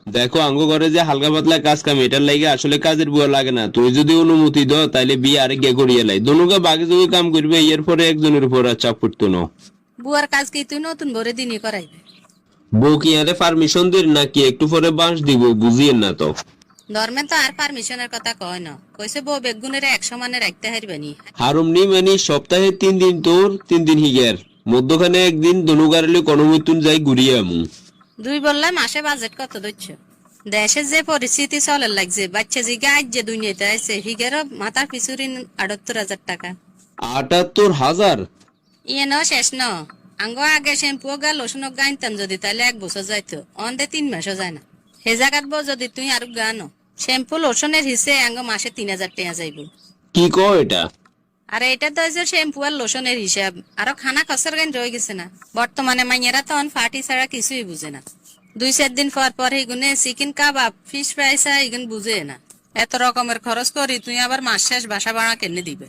দেখো আঙ্গ ঘরে যে হালকা পাতলা কাজ কাম এটার লাগে আসলে কাজের বুয়া লাগে না, তুই যদি অনুমতি দাও তাইলে বিয়ে আরেক গে করিয়ে লাই, দনুকে বাকি জমি কাম করবে, এর পরে একজনের উপর আর চাপ পড়তো না। বুয়ার কাজ কি তুই নতুন ভরে দিনই করাইবে? বউ কি আরে পারমিশন দিন নাকি একটু পরে বাঁশ দিব, বুঝিয়েন না তো। ধর্মে তো আর পারমিশনের কথা কয় না, কইছে বউ বেগুনের এক সমানে রাখতে হারবানি। হারুম নি মানে সপ্তাহে 3 দিন তোর 3 দিন হিগের মধ্যখানে একদিন দনুগারলি কনমৈতুন যাই ঘুরিয়ে আমু। দুই বললে মাসে বাজেট কত দিচ্ছ? দেশের যে পরিস্থিতি চলে লাগছে, বাচ্চা জিগা আজ যে দুনিয়াতে আছে হিগেরও মাথার পিছুরি 78,000 টাকা। 78,000? ইয়ে ন শেষ ন। আঙ্গ আগে শ্যাম্পু গা লোশন গা আনতাম যদি তাহলে 1 বছর যাইতো, অন্ধে 3 মাসও যায় না। হে জায়গাত বউ যদি তুই আর গানো শ্যাম্পু লোশনের হিসে আঙ্গ মাসে 3,000 টাকা যাইব। কি কও এটা? আরে এটা তো যে শ্যাম্পু আর লোশনের হিসাব, আরো খানা খসর গান রয়ে গেছে না। বর্তমানে মাইয়েরা তখন ফাটি ছাড়া কিছুই বুঝে না। 2-4 দিন পর পর এগুনে চিকেন কাবাব ফিশ ফ্রাই এগুন বুঝে না। এত রকমের খরচ করি তুই আবার মাস শেষ বাসা ভাড়া কেনে দিবে।